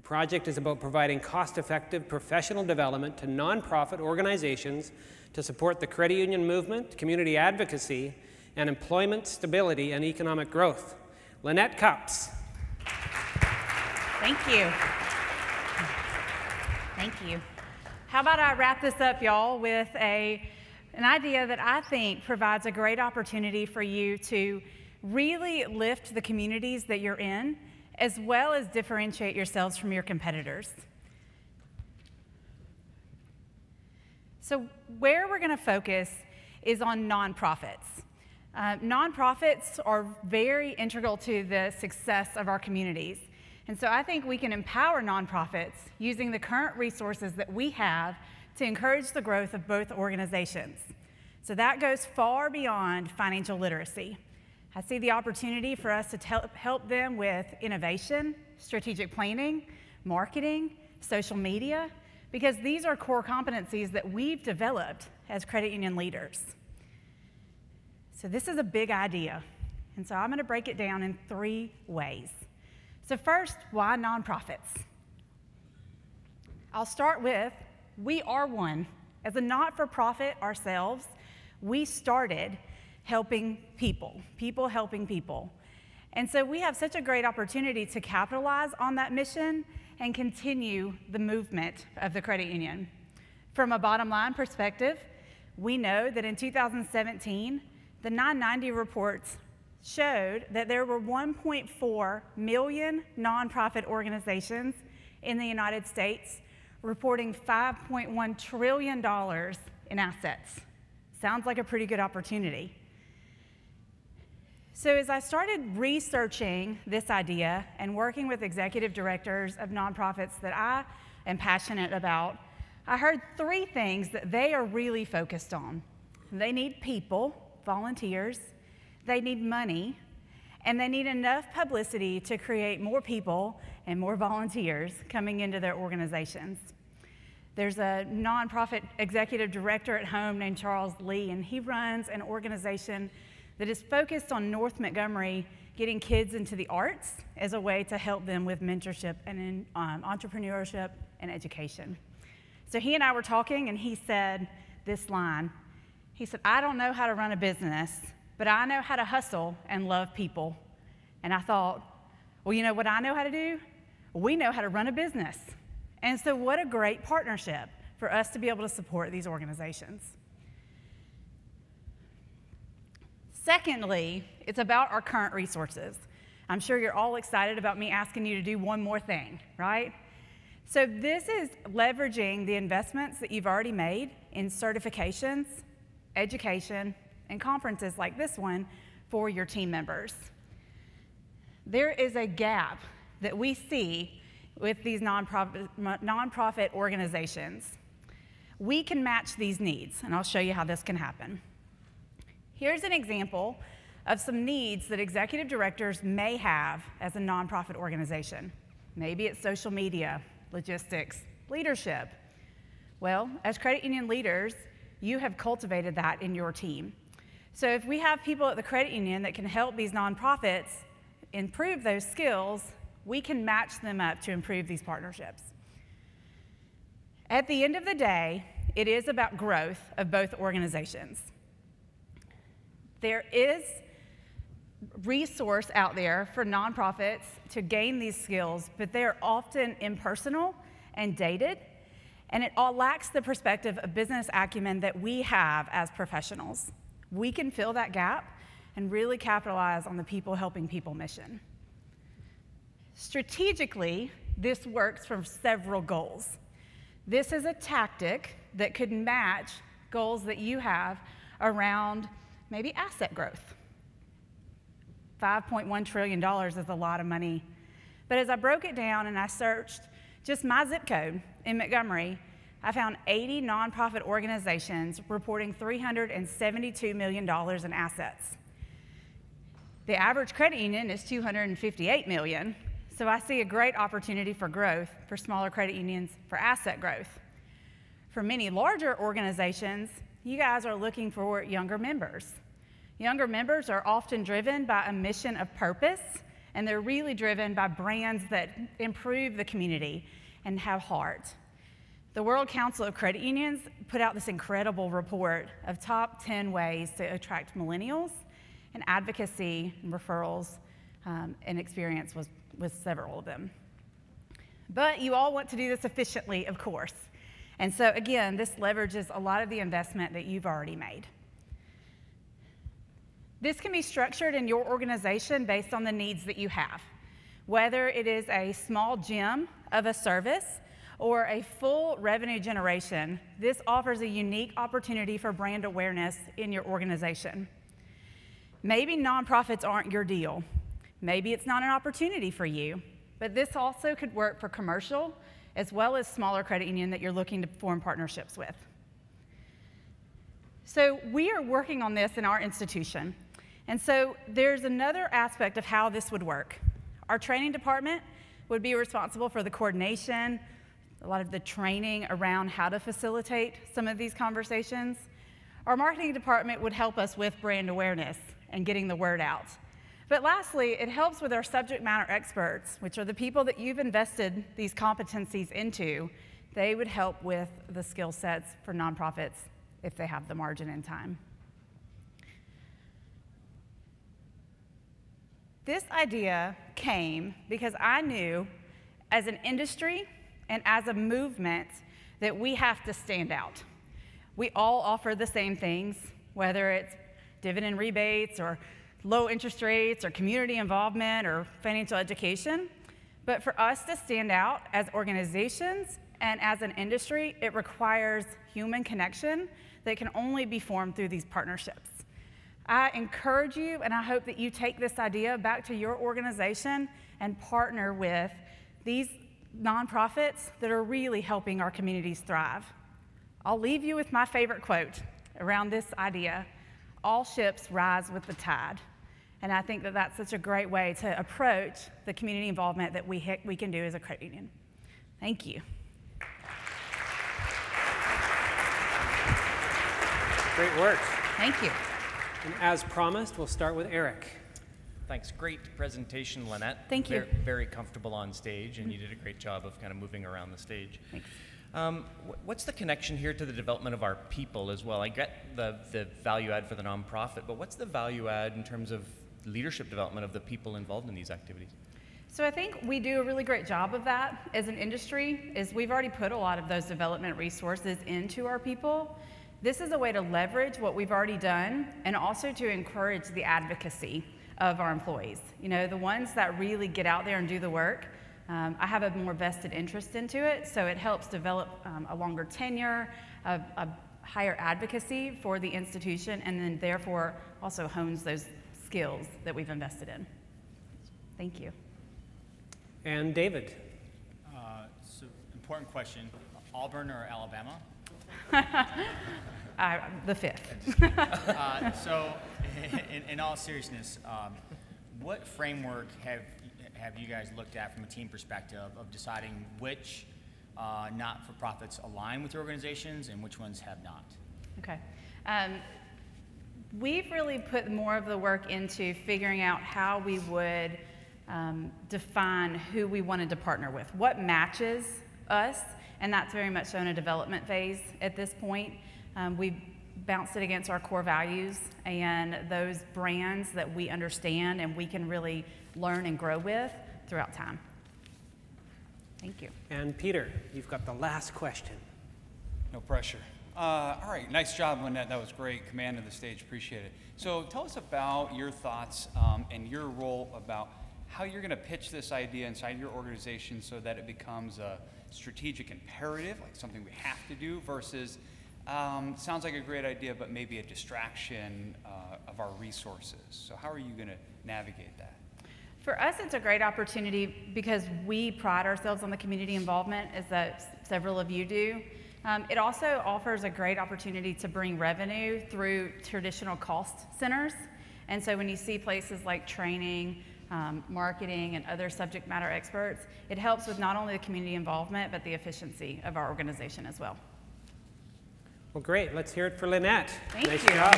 project is about providing cost-effective professional development to nonprofit organizations to support the credit union movement, community advocacy, and employment stability and economic growth. Lynette Cups. Thank you. Thank you. How about I wrap this up, y'all, with an idea that I think provides a great opportunity for you to really lift the communities that you're in, as well as differentiate yourselves from your competitors. So where we're going to focus is on nonprofits. Nonprofits are very integral to the success of our communities. And so I think we can empower nonprofits using the current resources that we have to encourage the growth of both organizations. So that goes far beyond financial literacy. I see the opportunity for us to help them with innovation, strategic planning, marketing, social media, because these are core competencies that we've developed as credit union leaders. So this is a big idea, and so I'm going to break it down in 3 ways. So first, why nonprofits? I'll start with, we are one. As a not-for-profit ourselves, we started helping people helping people. And so we have such a great opportunity to capitalize on that mission and continue the movement of the credit union. From a bottom line perspective, we know that in 2017, the 990 reports showed that there were 1.4 million nonprofit organizations in the United States reporting $5.1 trillion in assets. Sounds like a pretty good opportunity. So as I started researching this idea and working with executive directors of nonprofits that I am passionate about, I heard 3 things that they are really focused on. They need people, volunteers, they need money, and they need enough publicity to create more people and more volunteers coming into their organizations. There's a nonprofit executive director at home named Charles Lee, and he runs an organization that is focused on North Montgomery getting kids into the arts as a way to help them with mentorship and entrepreneurship and education. So he and I were talking, and he said this line. He said, "I don't know how to run a business, but I know how to hustle and love people." And I thought, well, you know what I know how to do? We know how to run a business. And so what a great partnership for us to be able to support these organizations. Secondly, it's about our current resources. I'm sure you're all excited about me asking you to do one more thing, right? So this is leveraging the investments that you've already made in certifications, education, and conferences like this one for your team members. There is a gap that we see with these nonprofit organizations. We can match these needs, and I'll show you how this can happen. Here's an example of some needs that executive directors may have as a nonprofit organization. Maybe it's social media, logistics, leadership. Well, as credit union leaders, you have cultivated that in your team. So if we have people at the credit union that can help these nonprofits improve those skills, we can match them up to improve these partnerships. At the end of the day, it is about growth of both organizations. There is resource out there for nonprofits to gain these skills, but they're often impersonal and dated, and it all lacks the perspective of business acumen that we have as professionals. We can fill that gap and really capitalize on the people helping people mission. Strategically, this works for several goals. This is a tactic that could match goals that you have around maybe asset growth. $5.1 trillion is a lot of money. But as I broke it down and I searched just my zip code in Montgomery, I found 80 nonprofit organizations reporting $372 million in assets. The average credit union is $258 million, so I see a great opportunity for growth for smaller credit unions for asset growth. For many larger organizations, you guys are looking for younger members. Younger members are often driven by a mission of purpose and they're really driven by brands that improve the community and have heart. The World Council of Credit Unions put out this incredible report of top 10 ways to attract millennials, and advocacy and referrals and experience was several of them. But you all want to do this efficiently, of course. And so again, this leverages a lot of the investment that you've already made. This can be structured in your organization based on the needs that you have. Whether it is a small gem of a service or a full revenue generation, this offers a unique opportunity for brand awareness in your organization. Maybe nonprofits aren't your deal. Maybe it's not an opportunity for you, but this also could work for commercial as well as smaller credit union that you're looking to form partnerships with. So we are working on this in our institution. And so there's another aspect of how this would work. Our training department would be responsible for the coordination, a lot of the training around how to facilitate some of these conversations. Our marketing department would help us with brand awareness and getting the word out. But lastly, it helps with our subject matter experts, which are the people that you've invested these competencies into. They would help with the skill sets for nonprofits if they have the margin and time. This idea came because I knew as an industry and as a movement that we have to stand out. We all offer the same things, whether it's dividend rebates or low interest rates or community involvement or financial education. But for us to stand out as organizations and as an industry, it requires human connection that can only be formed through these partnerships. I encourage you, and I hope that you take this idea back to your organization and partner with these nonprofits that are really helping our communities thrive. I'll leave you with my favorite quote around this idea: all ships rise with the tide. And I think that that's such a great way to approach the community involvement that we can do as a credit union. Thank you. Great work. Thank you. And as promised, we'll start with Eric. Thanks. Great presentation, Lynette. Thank you. Very comfortable on stage, and you did a great job of kind of moving around the stage. Thanks. What's the connection here to the development of our people as well? I get the value add for the nonprofit, but what's the value add in terms of leadership development of the people involved in these activities? So I think we do a really great job of that as an industry, is we've already put a lot of those development resources into our people. This is a way to leverage what we've already done and also to encourage the advocacy of our employees. You know, the ones that really get out there and do the work. I have a more vested interest into it, so it helps develop a longer tenure, a higher advocacy for the institution, and then therefore also hones those skills that we've invested in. Thank you. And David. So, important question. Auburn or Alabama? The fifth. So, in all seriousness, what framework have you guys looked at from a team perspective of deciding which not-for-profits align with your organizations and which ones have not? Okay. We've really put more of the work into figuring out how we would define who we wanted to partner with, what matches us, and that's very much so in a development phase at this point. We've bounced it against our core values and those brands that we understand and we can really learn and grow with throughout time. Thank you. And Peter, you've got the last question. No pressure. All right, nice job, Lynette. That was great. Command of the stage, appreciate it. So tell us about your thoughts and your role about how you're going to pitch this idea inside your organization so that it becomes a strategic imperative, like something we have to do, versus sounds like a great idea, but maybe a distraction of our resources. So how are you going to navigate that? For us, it's a great opportunity because we pride ourselves on the community involvement, as that several of you do. It also offers a great opportunity to bring revenue through traditional cost centers. And so when you see places like training, marketing, and other subject matter experts, it helps with not only the community involvement, but the efficiency of our organization as well. Well, great. Let's hear it for Lynette. Thank nice you. job.